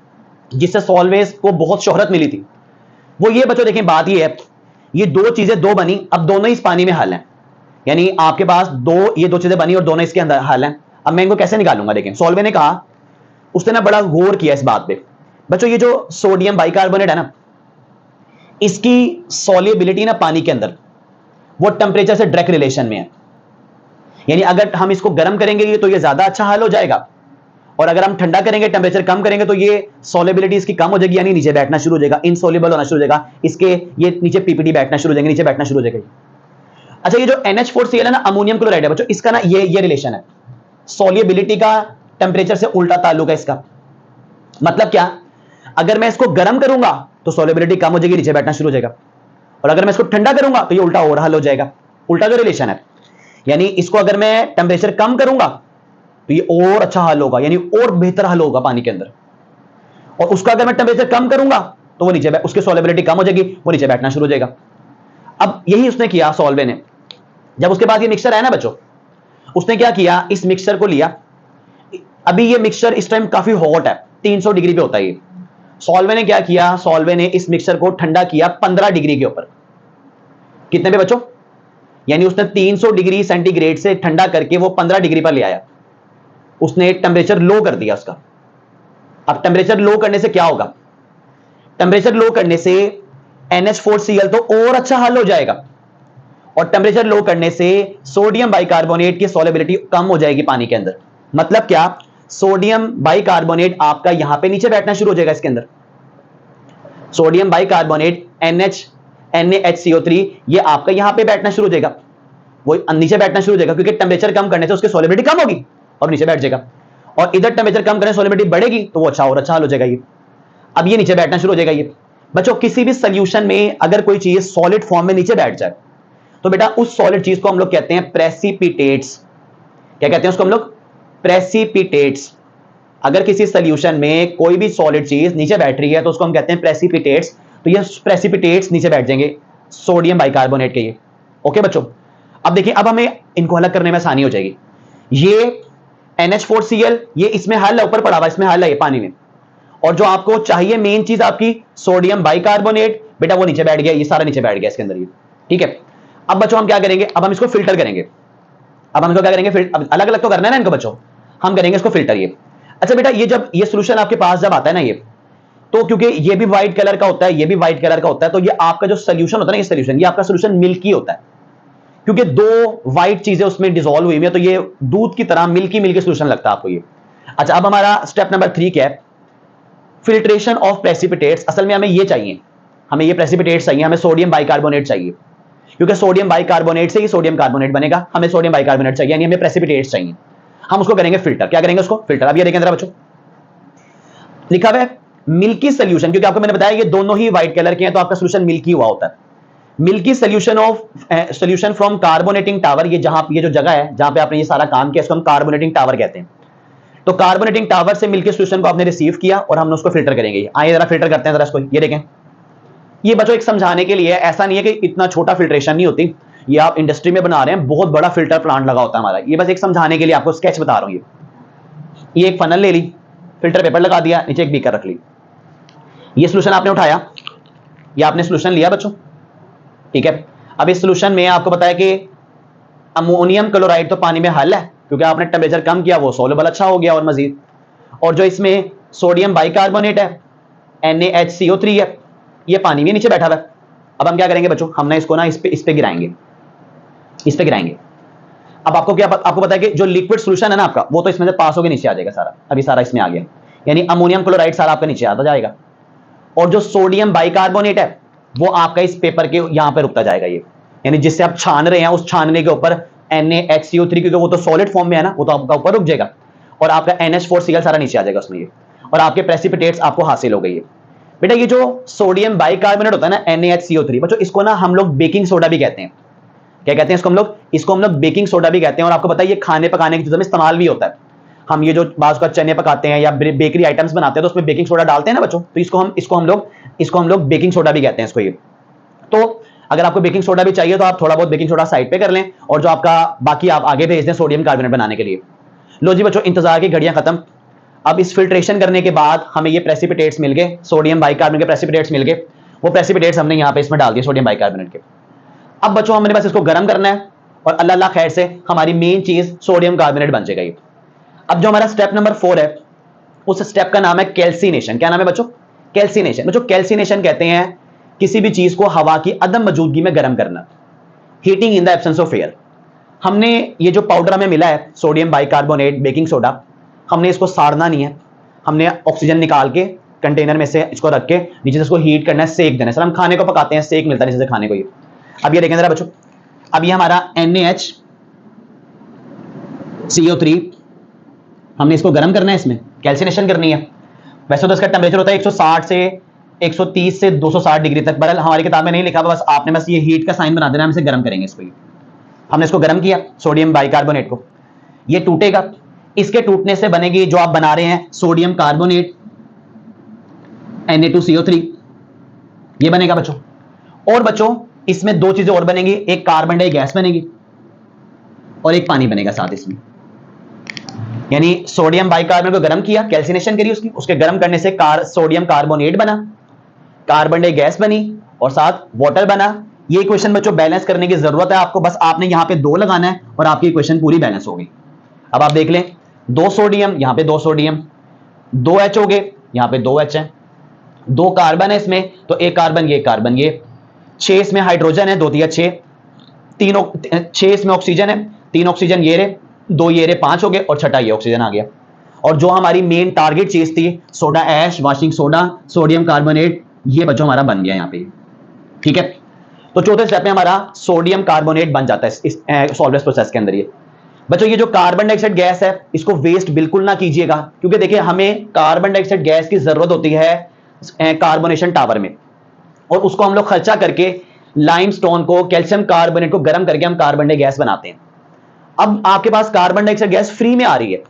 जिससे सॉल्वेज को बहुत शोहरत मिली थी, वो ये बच्चों देखें, बात ये है, ये दो चीजें दो बनी, अब दोनों इस पानी में हल हैं। यानी आपके पास ये दो चीजें बनी और दोनों इसके अंदर हल हैं। अब मैं इनको कैसे निकालूंगा, देखें सॉल्वे ने कहा, उसने ना बड़ा गौर किया इस बात पे। बच्चों ये जो सोडियम बाइकार्बोनेट है ना, इसकी सॉल्युबिलिटी ना पानी के अंदर वो टेम्परेचर से डायरेक्ट रिलेशन में है। यानी अगर हम इसको गर्म करेंगे तो ये ज्यादा अच्छा हल हो जाएगा, और अगर हम ठंडा करेंगे, टेम्परेचर कम करेंगे, तो ये सॉल्युबिलिटी इसकी कम हो जाएगी, यानी नीचे बैठना शुरू हो जाएगा, इनसॉल्युबल होना शुरू हो जाएगा, इसके ये नीचे पीपीटी बैठना शुरू हो जाएंगे, नीचे बैठना शुरू हो जाएगा। अच्छा ये जो NH4Cl है ना, अमोनियम क्लोराइड है बच्चों, इसका ना ये रिलेशन है, सॉल्युबिलिटी का टेम्परेचर से उल्टा ताल्लुक है इसका। मतलब क्या, अगर मैं इसको गर्म करूंगा तो सॉल्युबिलिटी कम हो जाएगी, नीचे बैठना शुरू हो जाएगा, और अगर मैं इसको ठंडा करूंगा तो ये उल्टा और हल हो जाएगा, उल्टा जो रिलेशन है। यानी इसको अगर मैं टेम्परेचर कम करूंगा तो ये और अच्छा हल होगा, यानी और बेहतर हल होगा पानी के अंदर, और उसका अगर मैं टेम्परेचर कम करूंगा तो वो नीचे, उसकी सॉल्युबिलिटी कम हो जाएगी, वो नीचे बैठना शुरू हो जाएगा। अब यही उसने किया सॉल्वे ने। जब उसके बाद ये मिक्सचर है ना बच्चों, उसने क्या किया, इस मिक्सचर को लिया। अभी ये मिक्सचर इस टाइम काफी हॉट है, 300 डिग्री पे होता है ये। सॉल्वे ने क्या किया, सॉल्वे ने इस मिक्सचर को ठंडा किया 15 डिग्री के ऊपर। कितने पे बच्चों, यानी उसने 300 डिग्री सेंटीग्रेड से ठंडा करके वो 15 डिग्री पर ले आया, उसने टेम्परेचर लो कर दिया उसका। अब टेम्परेचर लो करने से क्या होगा, टेम्परेचर लो करने से NH4Cl तो और अच्छा हल हो जाएगा, और टेम्परेचर लो करने से सोडियम बाइकार्बोनेट की सॉल्युबिलिटी कम हो जाएगी पानी के अंदर। मतलब क्या, सोडियम बाइकार्बोनेट आपका यहां पे नीचे बैठना शुरू हो जाएगा इसके अंदर। सोडियम बाइकार्बोनेट NaHCO3 ये आपका यहां पे बैठना शुरू हो जाएगा, वो नीचे बैठना शुरू हो जाएगा, क्योंकि टेम्परेचर कम करने से उसकी सॉलिबिलिटी कम होगी और नीचे बैठ जाएगा। और इधर टेम्परेचर कम करने से सॉलिबिलिटी बढ़ेगी तो वो अच्छा और अच्छा हल हो जाएगा ये। अब ये नीचे बैठना शुरू हो जाएगा ये। बच्चों किसी भी सोल्यूशन में अगर कोई चीज सॉलिड फॉर्म में नीचे बैठ जाए तो बेटा उस सॉलिड चीज को हम लोग कहते हैं प्रेसिपिटेट्स। क्या कहते हैं उसको हम लोग? प्रेसिपिटेट्स। अगर किसी सोल्यूशन में कोई भी सॉलिड चीज नीचे बैठ रही है तो उसको हम कहते हैं प्रेसिपिटेट्स। तो ये प्रेसिपिटेट्स नीचे बैठ जाएंगे सोडियम बाइकार्बोनेट के ये। ओके बच्चों, अब देखिए, अब हमें इनको अलग करने में आसानी हो जाएगी। ये NH4Cl ये इसमें हल है, ऊपर पड़ा हुआ इसमें हल है ये पानी में, और जो आपको चाहिए मेन चीज आपकी सोडियम बाइकार्बोनेट, बेटा वो नीचे बैठ गया, ये सारा नीचे बैठ गया इसके अंदर ये। ठीक है, अब बच्चों हम क्या करेंगे, अब हम इसको फिल्टर करेंगे। अब हम इसको क्या करेंगे, अलग अलग तो करना है ना इनको बच्चों, हम करेंगे इसको फिल्टर ये। अच्छा बेटा, ये जब ये सोल्यूशन आपके पास जब आता है ना ये, तो क्योंकि ये भी व्हाइट कलर का होता है, ये भी व्हाइट कलर का होता है, तो ये आपका जो सोल्यूशन होता है ना, ये सोल्यूशन, ये आपका सोल्यूशन मिल्की होता है, क्योंकि दो व्हाइट चीजें उसमें डिसॉल्व हुई है, तो ये दूध की तरह मिल्की मिल्की सोल्यूशन लगता है आपको ये। अच्छा, अब हमारा स्टेप नंबर 3 क्या है? Filtration of precipitates. असल में हमें ये चाहिए, हमें ये प्रेसिपिटेट्स चाहिए, हमें सोडियम बाइकार्बोनेट चाहिए, क्योंकि सोडियम बाइकार्बोनेट से ही सोडियम कार्बोनेट बनेगा। हमें सोडियम बाइकार्बोनेट चाहिए, यानी हमें प्रेसिपिटेट्स चाहिए। हम उसको करेंगे फिल्टर। क्या करेंगे उसको? फिल्टर। अब ये देखें जरा बच्चों, लिखा हुआ है मिल्की सोल्यूशन, क्योंकि आपको मैंने बताया ये दोनों ही व्हाइट कलर के हैं, तो आपका सोल्यूशन मिल्की हुआ होता है। Milky solution of solution from carbonating tower. ये जहां ये जो जगह है जहां पे आपने ये सारा काम किया, इसको हम कार्बोनेटिंग टावर कहते हैं। तो कार्बोनेटिंग टावर से मिल्की सोल्यूशन को आपने रिसीव किया और हम उसको फिल्टर करेंगे। आइए जरा फिल्टर करते हैं जरा इसको। ये देखें, ये बच्चों एक समझाने के लिए, ऐसा नहीं है कि इतना छोटा फिल्ट्रेशन नहीं होती, ये आप इंडस्ट्री में बना रहे हैं, बहुत बड़ा फिल्टर प्लांट लगा होता है हमारा। ये बस एक समझाने के लिए आपको स्केच बता रहा हूं। ये एक फनल ले ली, फिल्टर पेपर लगा दिया, नीचे एक बीकर रख ली, ये सोल्यूशन आपने उठाया, ये आपने सोल्यूशन लिया बच्चों। ठीक है, अब इस सोल्यूशन में आपको बताया कि अमोनियम क्लोराइड तो पानी में हल है, क्योंकि आपने टेम्परेचर कम किया, वो सोल्युबल अच्छा हो गया और मजीद। और जो इसमें सोडियम बाइकार्बोनेट है, NaHCO3 है, ये पानी में नीचे बैठा हुआ है। अब हम क्या करेंगे बच्चों, हमने इसको ना इस पे गिराएंगे, इस पे गिराएंगे। अब आपको क्या आपको पता है कि जो लिक्विड सोल्यूशन है ना आपका, वो तो इसमें से पास होकर नीचे आ जाएगा सारा। अभी सारा इसमें आ गया, यानी अमोनियम क्लोराइड सारा आपका नीचे आता जाएगा, और जो सोडियम बाइकार्बोनेट है वो आपका इस पेपर के यहां पर रुकता जाएगा ये, यानी जिससे आप छान रहे हैं उस छानने के ऊपर NaHCO3, क्योंकि वो तो सॉलिड फॉर्म में है ना, वो तो आपका ऊपर रुक जाएगा, और आपका NH4Cl सारा नीचे आ जाएगा उसमें ये, और आपके प्रेसिपिटेट्स आपको हासिल हो गई है। बेटा ये जो सोडियम बाइकार्बोनेट होता है ना, NaHCO3, बच्चों इसको ना हम लोग बेकिंग सोडा भी कहते हैं। क्या कहते हैं इसको हम लोग? इसको हम लोग बेकिंग सोडा भी कहते हैं। और आपको पता है ये खाने पकाने की चीजों में इस्तेमाल भी होता है। हम ये जो बाज़ का चने पकाते हैं या बेकरी आइटम्स बनाते हैं तो उसमें बेकिंग सोडा डालते हैं ना बच्चों, तो इसको हम लोग बेकिंग सोडा भी कहते हैं इसको ये। तो अगर आपको बेकिंग सोडा भी चाहिए तो आप थोड़ा बहुत बेकिंग सोडा साइड पे कर लें, और जो आपका बाकी आप आगे भेज दें सोडियम कार्बोनेट बनाने के लिए। लो जी बच्चों, इंतजार की घड़ियां खत्म। अब इस फिल्ट्रेशन करने के बाद हमें ये प्रेसिपिटेट्स मिल गए, सोडियम बाइकार्बोनेट के प्रेसिपिटेट्स मिल गए। वो प्रेसिपिटेट्स हमने यहाँ पे इसमें डाल दिए सोडियम बाइकार्बोनेट के। अब बच्चों हमने बस इसको गर्म करना है और अल्लाह अल्लाह खैर से हमारी मेन चीज सोडियम कार्बोनेट बन जाएगा ये। अब जो हमारा स्टेप नंबर 4 है, उस स्टेप का नाम है कैल्सिनेशन। क्या नाम है बच्चों? कैल्सिनेशन। बच्चों कैल्सिनेशन कहते हैं किसी भी चीज को हवा की अदम मौजूदगी में गर्म करना, heating in the absence of air. हमने ये जो पाउडर हमें मिला है सोडियम बाइकार्बोनेट बेकिंग सोडा, हमने इसको साड़ना नहीं है, हमने ऑक्सीजन निकाल के कंटेनर में से इसको रख के नीचे से इसको हीट करना है, सेक देना है। सर हम खाने को पकाते हैं, सेक मिलता है नीचे से खाने को ये। अब ये देखें जरा बच्चों, अब ये हमारा NaHCO3, हमने इसको गर्म करना है, इसमें कैल्सिनेशन करनी है। वैसे तो इसका टेम्परेचर होता है 160 से 130 से 260 डिग्री तक, बहरहाल हमारी किताब में नहीं लिखा, बस आपने बस ये हीट का साइन बना देना, हम इसे गर्म करेंगे इसको। हमने इसको गर्म किया सोडियम बाइकार्बोनेट को, ये टूटेगा, इसके टूटने से बनेगी जो आप बना रहे हैं सोडियम कार्बोनेट Na2CO3, ये बनेगा बच्चों। और बच्चों इसमें दो चीजें और बनेंगी, एक कार्बन डाई गैस बनेगी और एक पानी बनेगा साथ इसमें। यानी सोडियम बाइकार्बोनेट को गर्म किया, कैल्सिनेशन करी उसकी, उसके गर्म करने से सोडियम कार्बोनेट बना, कार्बन डाई गैस बनी और साथ वाटर बना। ये इक्वेशन बच्चों बैलेंस करने की जरूरत है आपको, बस आपने यहां पे 2 लगाना है और आपकी इक्वेशन पूरी बैलेंस होगी। अब आप देख लें, 2 सोडियम, यहां पे 2 सोडियम, 2 H हो गए, यहां पे 2 H है, 2 कार्बन है इसमें, तो एक कार्बन ये 6 इसमें हाइड्रोजन है, 2 दिया 6, 6 इसमें ऑक्सीजन है, 3 ऑक्सीजन ये रहे, 2 ये रहे, 5 हो गए, और छठा ये ऑक्सीजन आ गया। और जो हमारी मेन टारगेट चीज थी soda ash, washing soda, sodium carbonate, ये बच्चों हमारा बन गया यहाँ पे। ठीक है, तो चौथे स्टेप में हमारा सोडियम कार्बोनेट बन जाता है इस सॉल्वेंस प्रोसेस के अंदर। ये बच्चों, ये जो कार्बन डाइऑक्साइड गैस है इसको वेस्ट बिल्कुल ना कीजिएगा, क्योंकि देखिए हमें कार्बन डाइऑक्साइड गैस की जरूरत होती है कार्बोनेशन टावर में, और उसको हम लोग खर्चा करके लाइमस्टोन को, कैल्शियम कार्बोनेट को गर्म करके हम कार्बन डाइऑक्साइड गैस बनाते हैं। अब आपके पास कार्बन डाइऑक्साइड गैस फ्री में आ रही है,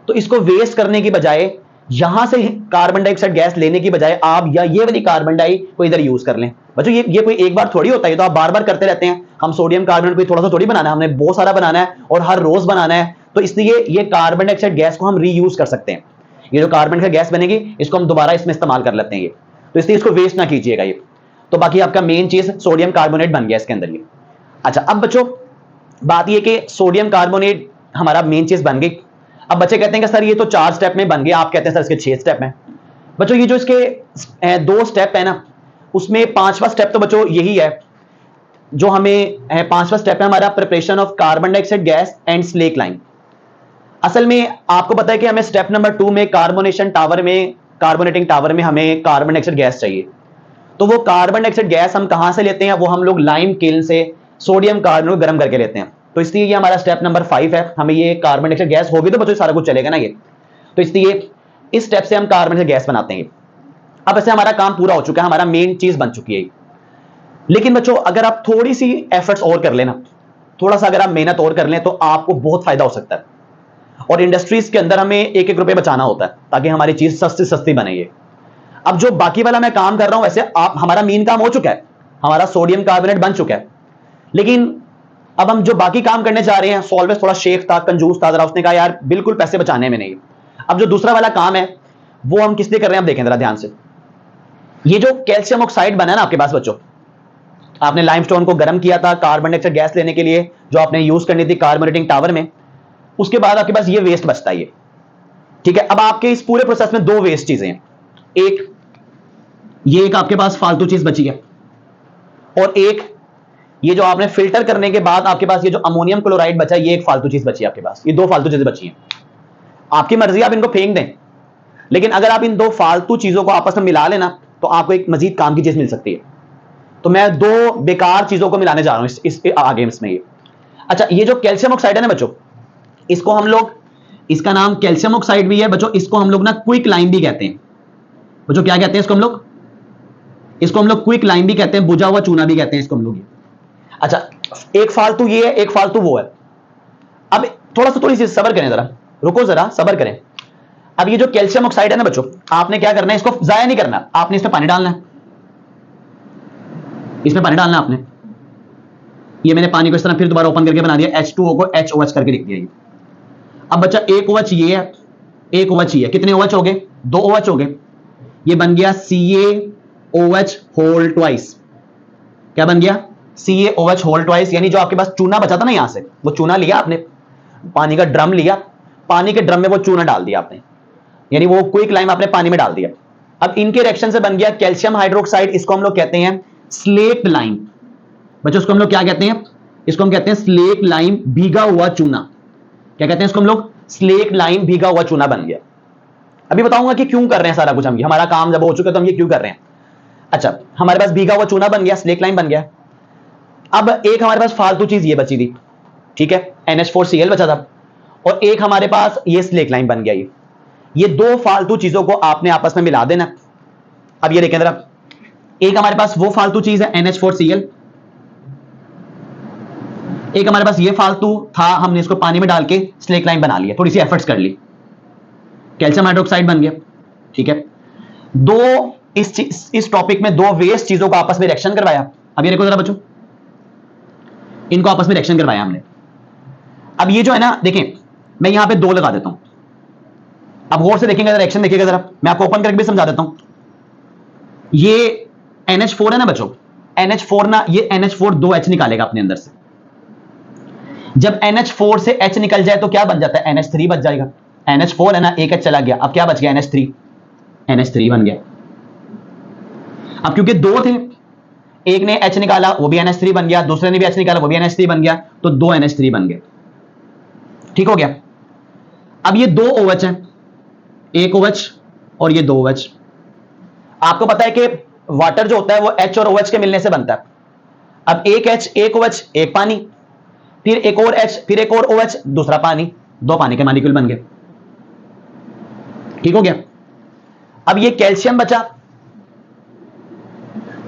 तो इसको वेस्ट करने की बजाय, यहां से कार्बन डाइऑक्साइड गैस लेने की बजाय आप या ये वाली कार्बन डाई को इधर यूज कर लें। बच्चों ये कोई एक बार थोड़ी होता है, तो आप बार बार करते रहते हैं। हम सोडियम कार्बोनेट को थोड़ा सा थोड़ी बनाना है, हमने बहुत सारा बनाना है और हर रोज बनाना है, तो इसलिए ये कार्बन डाइऑक्साइड गैस को हम रीयूज कर सकते हैं। ये जो कार्बन का गैस बनेगी इसको हम दोबारा इसमें इस्तेमाल कर लेते हैं ये, तो इसलिए इसको वेस्ट ना कीजिएगा ये। तो बाकी आपका मेन चीज सोडियम कार्बोनेट बन गया इसके अंदर ये। अच्छा, अब बच्चों बात ये कि सोडियम कार्बोनेट हमारा मेन चीज बन गई। अब बच्चे कहते हैं कि सर ये तो 4 स्टेप में बन गया, आप कहते हैं सर इसके 6 स्टेप में। बच्चों ये जो इसके 2 स्टेप है ना, उसमें 5वां स्टेप तो बच्चों यही है जो हमें 5वां स्टेप है हमारा preparation of carbon dioxide gas and slack lime. असल में आपको पता है कि हमें स्टेप नंबर 2 में कार्बोनेटिंग टावर में हमें कार्बन डाइऑक्साइड गैस चाहिए। तो वो कार्बन डाइऑक्साइड गैस हम कहां से लेते हैं? वो हम लोग लाइम किल्न से सोडियम कार्बोनेट को गर्म करके लेते हैं। तो इसलिए ये हमारा स्टेप नंबर 5 है। हमें ये कार्बन डाइऑक्साइड गैस होगी तो बच्चों सारा कुछ चलेगा ना ये। तो इसलिए इस स्टेप से हम कार्बन डाइऑक्साइड गैस बनाते हैं। अब ऐसे हमारा काम पूरा हो चुका है, हमारा मेन चीज बन चुकी है। लेकिन बच्चों अगर आप थोड़ी सी एफर्ट्स और कर लेना, थोड़ा सा अगर आप मेहनत और कर लें, तो आपको बहुत फायदा हो सकता है। और इंडस्ट्रीज के अंदर हमें 1-1 रुपए बचाना होता है ताकि हमारी चीज सस्ती सस्ती बने। ये अब जो बाकी वाला मैं काम कर रहा हूं, वैसे आप हमारा मेन काम हो चुका है, हमारा सोडियम कार्बोनेट बन चुका है। लेकिन अब हम जो बाकी काम करने जा रहे हैं, सॉल्वेस थोड़ा शेख था, कंजूस था जरा, उसने कहा यार बिल्कुल पैसे बचाने में नहीं। अब जो दूसरा वाला काम है वो हम किस लिए कर रहे हैं, आप देखें जरा ध्यान से। ये जो कैल्शियम ऑक्साइड बना है ना आपके पास बच्चों, आपने लाइमस्टोन को गर्म किया था कार्बन डाइऑक्साइड गैस लेने के लिए, जो आपने यूज करनी थी कार्बोनेटिंग टावर में। उसके बाद आपके पास ये वेस्ट बचता है ये, ठीक है। अब आपके इस पूरे प्रोसेस में 2 वेस्ट चीजें हैं। एक आपके पास फालतू चीज बची है, और एक ये जो आपने फिल्टर करने के बाद आपके पास ये जो अमोनियम क्लोराइड बचा है, ये एक फालतू चीज बची है आपके पास। ये 2 फालतू चीजें बची हैं। आपकी मर्जी, आप इनको फेंक दें, लेकिन अगर आप इन 2 फालतू चीजों को आपस में मिला लेना तो आपको एक मजीद काम की चीज मिल सकती है। तो मैं 2 बेकार चीजों को मिलाने जा रहा हूं इस आगे इसमें ये। अच्छा, ये जो कैल्शियम ऑक्साइड है ना बच्चों, इसको हम लोग, इसका नाम कैल्शियम ऑक्साइड भी है बच्चों। इसको हम लोग ना क्विक लाइम भी कहते हैं बच्चों। क्या कहते हैं इसको हम लोग क्विक लाइम भी कहते हैं, बुझा हुआ चूना भी कहते हैं इसको हम लोग। अच्छा, एक फालतू ये है, एक फालतू वो है। अब थोड़ी सी सब्र करें जरा, रुको जरा, सब्र करें। अब ये जो कैल्शियम ऑक्साइड है ना बच्चों, आपने क्या करना है, इसको जाया नहीं करना, आपने इसमें पानी डालना है। इसमें पानी डालना आपने। ये मैंने पानी को इस तरह फिर दोबारा ओपन करके बना दिया, H2O को HOH करके लिख दिया। अब बच्चा एक OH ये है, एक OH ये है। कितने OH हो गए? 2 OH हो गए। ये बन गया CaOH होल ट्वाइस। क्या बन गया? CaOH whole twice. यानी जो आपके पास चूना बचा था ना, यहां से वो चूना लिया आपने, पानी का ड्रम लिया, पानी के ड्रम में वो चूना डाल दिया आपने, यानी वो क्विक लाइम आपने पानी में डाल दिया। अब इनके रिएक्शन से बन गया कैल्शियम हाइड्रोक्साइड। इसको हम लोग कहते हैं स्लेक्ट लाइम बच्चों। इसको हम लोग क्या कहते हैं? इसको हम कहते हैं स्लेक लाइम, भीगा हुआ चूना। क्या कहते हैं इसको हम लोग? स्लेक लाइम, भीगा हुआ चूना बन गया। अभी बताऊंगा कि क्यों कर रहे हैं सारा कुछ हम, हमारा काम जब हो चुका तो हम ये क्यों कर रहे हैं। अच्छा, हमारे पास भीगा हुआ चूना बन गया, स्लेक लाइम बन गया। अब एक हमारे पास फालतू चीज ये बची थी, ठीक है, NH4Cl बचा था, और एक हमारे पास ये स्लेक लाइम बन गया। ये 2 फालतू चीजों को आपने आपस में मिला देना। अब ये देखें जरा, एक हमारे पास वो फालतू चीज है NH4Cl, एक हमारे पास ये फालतू था, हमने इसको पानी में डाल के स्लेक लाइम बना लिया, थोड़ी सी एफर्ट्स कर ली, कैल्शियम हाइड्रोक्साइड बन गया, ठीक है। 2 इस टॉपिक में 2 वेस्ट चीजों को आपस में रिएक्शन करवाया। अब ये देखो जरा बच्चों, इनको आपस में रिएक्शन करवाया हमने। अब ये जो है ना, देखें मैं यहां पे 2 लगा देता हूं। अब गौर से देखेंगे, रिएक्शन देखिएगा जरा, मैं आपको ओपन करके भी समझा देता हूं। ये NH4 है ना बच्चों, NH4 ना, ये NH4 2 H निकालेगा अपने अंदर से। जब NH4 से H निकल जाए तो क्या बन जाता है? NH3 बच जाएगा। NH4 है ना, एक H चला गया, अब क्या बच गया? NH3 बन गया। अब क्योंकि 2 थे, एक ने H निकाला वो भी NH3 बन गया, दूसरे ने भी H निकाला वो भी NH3 बन गया, तो 2 NH3 बन गए। ठीक हो गया। अब ये 2 OH हैं, एक OH और ये 2 OH। आपको पता है कि वाटर जो होता है वो H और OH के मिलने से बनता है। अब एक H, एक OH, एक पानी, फिर एक और H, फिर एक और OH, दूसरा पानी, दो पानी के मॉलिक्यूल बन गए। ठीक हो गया। अब ये कैल्शियम बचा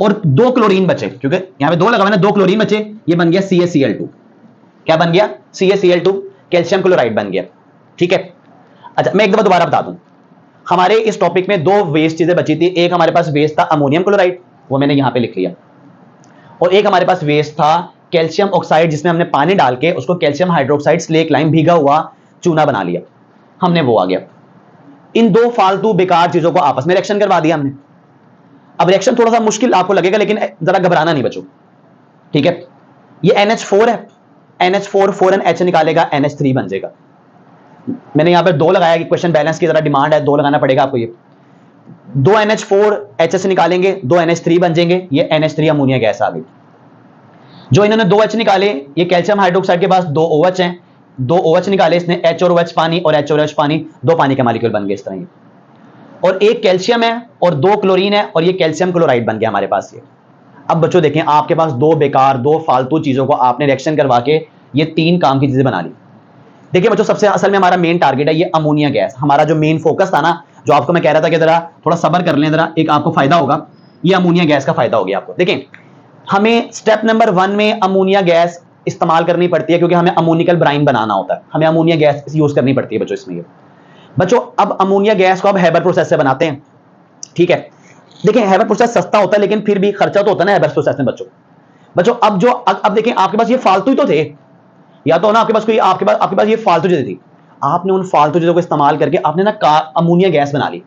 और दो क्लोरीन बचे, क्योंकि यहां पे दो लगा हुआ है ना, दो क्लोरीन बचे, ये बन गया CaCl2। क्या बन गया? CaCl2, कैल्शियम क्लोराइड बन गया। ठीक है। अच्छा, मैं एक दफा दोबारा बता दूं, हमारे इस टॉपिक में दो वेस्ट चीजें बची थी। एक हमारे पास वेस्ट था अमोनियम क्लोराइड, वो मैंने यहां पे लिख लिया, और एक हमारे पास वेस्ट था कैल्शियम ऑक्साइड, जिसमें हमने पानी डाल के उसको कैल्शियम हाइड्रोक्साइड स्लेक लाइम भीगा हुआ चूना बना लिया, हमने वो आ गया। इन दो फालतू बेकार चीजों को आपस में रिएक्शन करवा दिया हमने। अब रिएक्शन थोड़ा सा मुश्किल आपको लगेगा, लेकिन जरा घबराना नहीं बच्चों। ठीक है। ये NH4 है, NH4 4NH निकालेगा, NH3 बन जाएगा। मैंने यहां पर दो लगाया कि क्वेश्चन बैलेंस की जरा डिमांड है, दो लगाना पड़ेगा आपको। ये दो NH4 HH निकालेंगे, दो NH3 बन जाएंगे, ये NH3 अमोनिया गैस आ गई। जो इन्होंने दो H निकाले, ये कैल्शियम हाइड्रोक्साइड के पास दो OH हैं, दो OH निकाले इसने, H और OH पानी और H और OH पानी, दो पानी के मॉलिक्यूल बन गए इस तरह। और एक कैल्शियम है और दो क्लोरीन है, और ये कैल्शियम क्लोराइड बन गया हमारे पास ये। अब बच्चों देखें, आपके पास दो बेकार, दो फालतू चीजों को आपने रिएक्शन करवा के ये तीन काम की चीजें बना ली। देखिए बच्चों, सबसे असल में हमारा मेन टारगेट है ये अमोनिया गैस। हमारा जो मेन फोकस था ना, जो आपको मैं कह रहा था कि जरा थोड़ा सब्र कर लें, जरा एक आपको फायदा होगा, ये अमोनिया गैस का फायदा हो गया आपको। देखें, हमें स्टेप नंबर 1 में अमोनिया गैस इस्तेमाल करनी पड़ती है, क्योंकि हमें अमोनिकल ब्राइन बनाना होता है, हमें अमोनिया गैस यूज करनी पड़ती है बच्चों इसमें। ये बच्चों, अब अमोनिया गैस को अब हैबर प्रोसेस से बनाते हैं। ठीक है। देखिए, हैबर प्रोसेस सस्ता होता है, लेकिन फिर भी खर्चा तो होता है ना हैबर प्रोसेस में बच्चों। अब देखें, आपके पास ये फालतू ही तो थे, या तो ना आपके पास आपके पास ये फालतू चीजें थी, आपने उन फालतू चीजों को इस्तेमाल करके आपने ना अमोनिया गैस बना ली।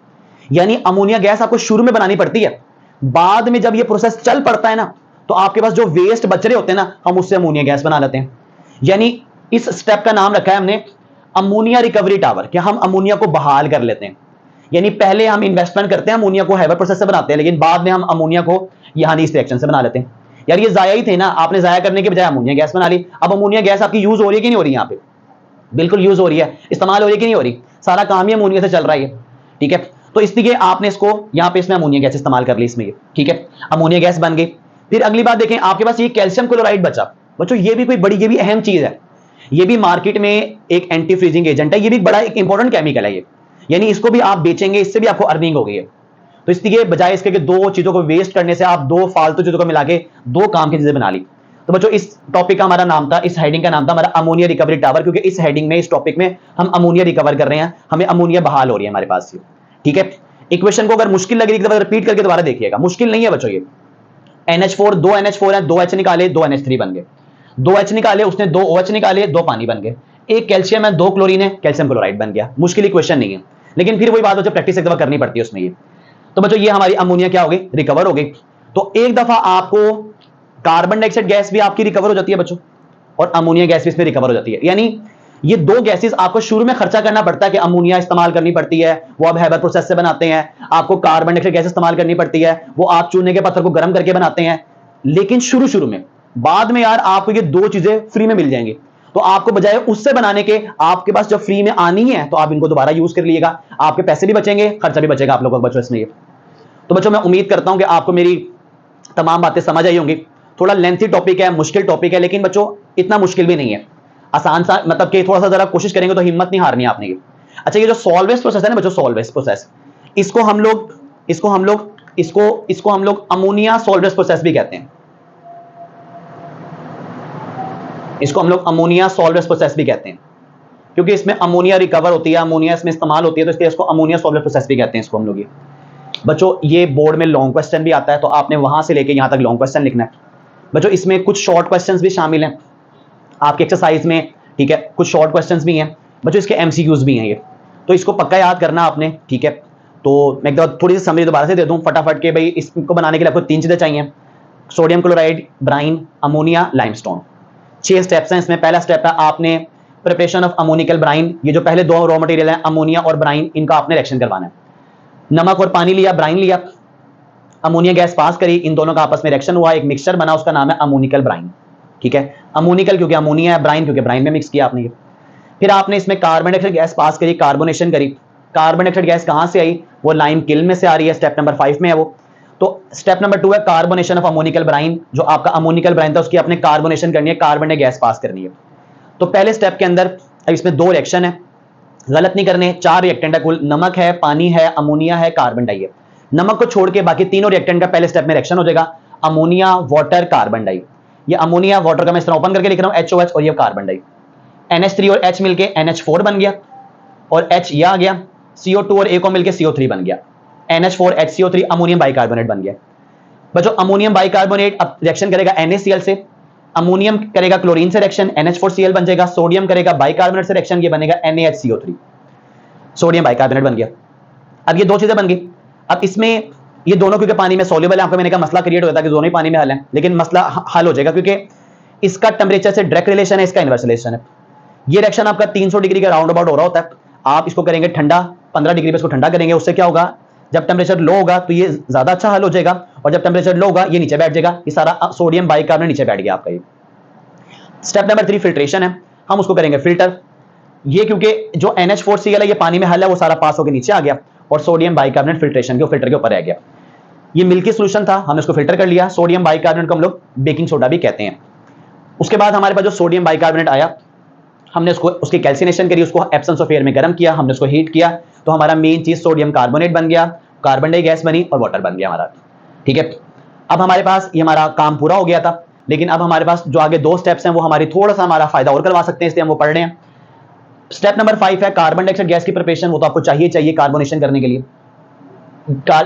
यानी अमोनिया गैस आपको शुरू में बनानी पड़ती है, बाद में जब ये प्रोसेस चल पड़ता है ना, तो आपके पास जो वेस्ट बच रहे होते हैं ना, हम उससे अमोनिया गैस बना लेते हैं। यानी इस स्टेप का नाम रखा है हमने अमोनिया रिकवरी टावर, कि हम अमोनिया को बहाल कर लेते हैं। यानी पहले हम इन्वेस्टमेंट करते हैं, अमोनिया को हैबर प्रोसेस से बनाते हैं, लेकिन बाद में हम अमोनिया को यहां इस रिएक्शन से बना लेते हैं। यार ये जाया ही थे ना, आपने जाया करने के बजाय अमोनिया गैस बना ली। अब अमोनिया गैस आपकी यूज हो रही है कि नहीं हो रही? यहाँ पे बिल्कुल यूज हो रही है, इस्तेमाल हो रही है कि नहीं हो रही? सारा काम ही अमोनिया से चल रहा है। ठीक है। तो इसलिए आपने इसको यहाँ पे इसमें अमोनिया गैस इस्तेमाल कर ली इसमें ये। ठीक है, अमोनिया गैस बन गई। फिर अगली बात देखें, आपके पास ये कैल्शियम क्लोराइड बचा। बच्चों ये भी कोई बड़ी, ये भी अहम चीज है। ये भी मार्केट में एक एंटी फ्रीजिंग एजेंट है, ये भी बड़ा एक इंपॉर्टेंट केमिकल है ये। यानी इसको भी आप बेचेंगे, इससे भी आपको अर्निंग हो गई है। तो इसलिए बजाय इसके कि दो चीजों को वेस्ट करने से आप दो फालतू चीजों को मिला के दो काम की चीजें बना ली। तो बच्चों, इस टॉपिक का हमारा नाम था, इस हेडिंग का नाम था हमारा अमोनिया रिकवरी टावर, क्योंकि इस हेडिंग में, इस टॉपिक में हम अमोनिया रिकवर कर रहे हैं, हमें अमोनिया बहाल हो रही है हमारे पास। ठीक है। इक्वेशन को अगर मुश्किल लग रही है, रिपीट करके दोबारा देखिएगा, मुश्किल नहीं है बच्चों। ये NH4, दो NH4 है, दो H निकाले, दो NH3 बन गए, दो H निकाले उसने, दो OH निकाले, दो पानी बन गए, एक कैल्शियम है, दो क्लोरीन है, कैल्शियम क्लोराइड बन गया। मुश्किल इक्वेशन नहीं है, लेकिन फिर वही बात बच्चों, प्रैक्टिस एक दफा करनी पड़ती है उसमें ये। तो बच्चों, ये हमारी अमोनिया क्या हो गई? रिकवर हो गई। तो एक दफा आपको कार्बन डाइऑक्साइड गैस भी आपकी रिकवर हो जाती है बच्चों, और अमोनिया गैस भी इसमें रिकवर हो जाती है। यानी ये दो गैसेस आपको शुरू में खर्चा करना पड़ता है कि अमोनिया इस्तेमाल करनी पड़ती है, वो आप हैबर प्रोसेस से बनाते हैं। आपको कार्बन डाइऑक्साइड गैस इस्तेमाल करनी पड़ती है, वो आप चूने के पत्थर को गर्म करके बनाते हैं। लेकिन शुरू में, बाद में यार आपको ये दो चीजें फ्री में मिल जाएंगी, तो आपको बजाय उससे बनाने के, आपके पास जब फ्री में आनी है तो आप इनको दोबारा यूज कर लीजिएगा, आपके पैसे भी बचेंगे, खर्चा भी बचेगा आप लोगों को बच्चों इसमें। तो बच्चों, मैं उम्मीद करता हूं कि आपको मेरी तमाम बातें समझ आई होंगी। थोड़ा लेंथी टॉपिक है, मुश्किल टॉपिक है, लेकिन बच्चों इतना मुश्किल भी नहीं है, आसान सा, मतलब कि थोड़ा सा जरा कोशिश करेंगे तो हिम्मत नहीं हारनी आपने। अच्छा, ये जो सॉल्वेज प्रोसेस है ना बच्चों, सॉल्वेज प्रोसेस, इसको हम लोग अमोनिया सॉल्वेज प्रोसेस भी कहते हैं। इसको हम लोग अमोनिया सॉल्वेज प्रोसेस भी कहते हैं, क्योंकि इसमें अमोनिया रिकवर होती है, अमोनिया इसमें इस्तेमाल होती है, तो इसलिए इसको अमोनिया सॉल्वेज प्रोसेस भी कहते हैं इसको हम लोग। ये बच्चों, ये बोर्ड में लॉन्ग क्वेश्चन भी आता है, तो आपने वहां से लेके यहां तक लॉन्ग क्वेश्चन लिखना है बच्चों। इसमें कुछ शॉर्ट क्वेश्चंस भी शामिल हैं आपके एक्सरसाइज में। ठीक है, कुछ शॉर्ट क्वेश्चंस भी हैं बच्चों, इसके MCQs भी हैं ये, तो इसको पक्का याद करना आपने। ठीक है, तो मैं एक बार थोड़ी सी समरी दोबारा से दे दूं फटाफट के, भाई इसको बनाने के लिए आपको तीन चीजें चाहिए: sodium chloride, brine, ammonia, limestone. 6 steps हैं इसमें। पहला स्टेप है आपने प्रिपरेशन ऑफ अमोनिकल ब्राइन। ये जो पहले दो रॉ मटेरियल है, अमोनिया और ब्राइन, इनका आपने रिएक्शन करवाना है। नमक और पानी लिया, ब्राइन लिया, अमोनिया गैस पास करी, इन दोनों का आपस में रिएक्शन हुआ, एक मिक्सचर बना, उसका नाम है अमोनिकल ब्राइन। ठीक है, अमोनिकल क्योंकि अमोनिया है, ब्राइन क्योंकि ब्राइन में मिक्स किया आपने। फिर आपने इसमें कार्बन डाइऑक्साइड गैस पास करी, कार्बोनेशन करी। कार्बन डाइऑक्साइड गैस कहां से आई? वो लाइम किल्न में से आ रही है, स्टेप नंबर 5 में है वो। तो स्टेप नंबर 2 है कार्बोनेशन ऑफ अमोनिकल ब्राइन। जो आपका अमोनिकल ब्राइन था उसकी अपने कार्बोनेशन करनी है, कार्बन ने गैस पास करनी है। तो पहले स्टेप के अंदर अब इसमें 2 रिएक्शन है, गलत नहीं करने, 4 रिएक्टेंट है कुल, नमक है, पानी है, अमोनिया है, कार्बन डाई है। नमक को छोड़ के बाकी तीनों रिएक्टेंट का पहले स्टेप में रिएक्शन हो जाएगा, अमोनिया वाटर कार्बन डाई। ये अमोनिया वाटर का मैं इस तरह ओपन करके लिख रहा हूं HOH और ये कार्बन डाई। NH3 और H मिलके NH4 बन गया और H ये आ गया, CO2 और A को मिलके CO3 बन गया, NH4 HCO3 अमोनियम बाइकार्बोनेट बन गया। बच्चों अमोनियम बाइकार्बोनेट अब रिएक्शन करेगा NaCl से, अमोनियम करेगा क्लोरीन से रिएक्शन, NH4Cl बन जाएगा, सोडियम करेगा बाइकार्बोनेट से रिएक्शन, ये बनेगा NaHCO3, सोडियम बाइकार्बोनेट बन गया। अब ये 2 चीजें बन गई। अब इसमें ये दोनों क्योंकि पानी में सॉल्युबल है, आपको मैंने कहा मसला क्रिएट होता है कि दोनों ही पानी में हल है, लेकिन मसला हल हो जाएगा क्योंकि इसका टेम्परेचर से डायरेक्ट रिलेशन है, इसका इनवर्स रिलेशन है। ये रिएक्शन आपका 300 डिग्री के राउंड अबाउट हो रहा होता है, आप इसको करेंगे ठंडा, 15 डिग्री पे इसको ठंडा करेंगे, उससे क्या होगा, जब टेम्परेचर लो होगा तो ये ज्यादा अच्छा हल हो जाएगा, और जब टेम्परेचर लो होगा ये नीचे बैठ जाएगा, ये सारा सोडियम बाइकार्बोनेट नीचे बैठ गया आपका। ये स्टेप नंबर 3 फिल्ट्रेशन है, हम उसको करेंगे फिल्टर। ये क्योंकि जो NH4Cl है ये पानी में हल है, वो सारा पास होकर नीचे आ गया और सोडियम बाइकार्बोनेट फिल्ट्रेशन के फिल्टर के ऊपर रह गया। ये मिल्की सॉल्यूशन था, हमने उसको फिल्टर कर लिया। सोडियम बाइकार्बोनेट को हम लोग बेकिंग सोडा भी कहते हैं। उसके बाद हमारे पास जो सोडियम बाइकार्बोनेट आया, हमने उसको उसकी कैल्सिनेशन करी, उसको एब्सेंस ऑफ एयर में गर्म किया, हमने उसको हीट किया, तो हमारा मेन चीज सोडियम कार्बोनेट बन गया, कार्बन डाई गैस बनी और वाटर बन गया हमारा। ठीक है, अब हमारे पास ये हमारा काम पूरा हो गया था, लेकिन अब हमारे पास जो आगे 2 स्टेप्स हैं वो हमारी थोड़ा सा हमारा फायदा और करवा सकते हैं, इसलिए हम वो पढ़ रहे हैं। स्टेप नंबर 5 है कार्बन डाइऑक्साइड गैस की प्रिपरेशन। वो तो आपको चाहिए कार्बोनेशन करने के लिए।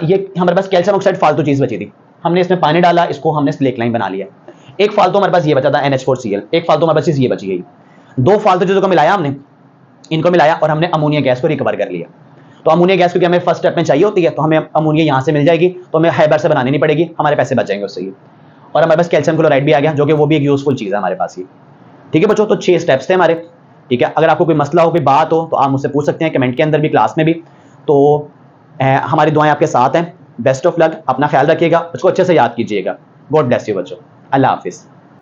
ये हमारे पास कैल्शियम ऑक्साइड फालतू चीज बची थी, हमने इसमें पानी डाला, इसको हमने स्लेक लाइन बना लिया। एक फालतू हमारे पास ये बचा था NH4Cl, एक फालतू हमारे पास चीज ये बची गई। 2 फालतू चीजों को मिलाया हमने, इनको मिलाया और हमने अमोनिया गैस को रिकवर कर लिया। तो अमोनिया गैस क्योंकि हमें फर्स्ट स्टेप में चाहिए होती है, तो हमें अमोनिया यहां से मिल जाएगी, तो हमें हाइबर से बनानी नहीं पड़ेगी, हमारे पैसे बच जाएंगे उससे ही। और हमारे पास कैल्शियम क्लोराइड भी आ गया, जो कि वो भी एक यूजफुल चीज है हमारे पास ही। ठीक है बच्चों, तो 6 स्टेप्स थे हमारे। ठीक है, अगर आपको कोई मसला हो, कोई बात हो, तो आप मुझसे पूछ सकते हैं कमेंट के अंदर भी, क्लास में भी। तो हमारी दुआएं आपके साथ हैं। बेस्ट ऑफ लक, अपना ख्याल रखिएगा, उसको अच्छे से याद कीजिएगा। गॉड ब्लेस यू बच्चों, अल्लाह हाफिज।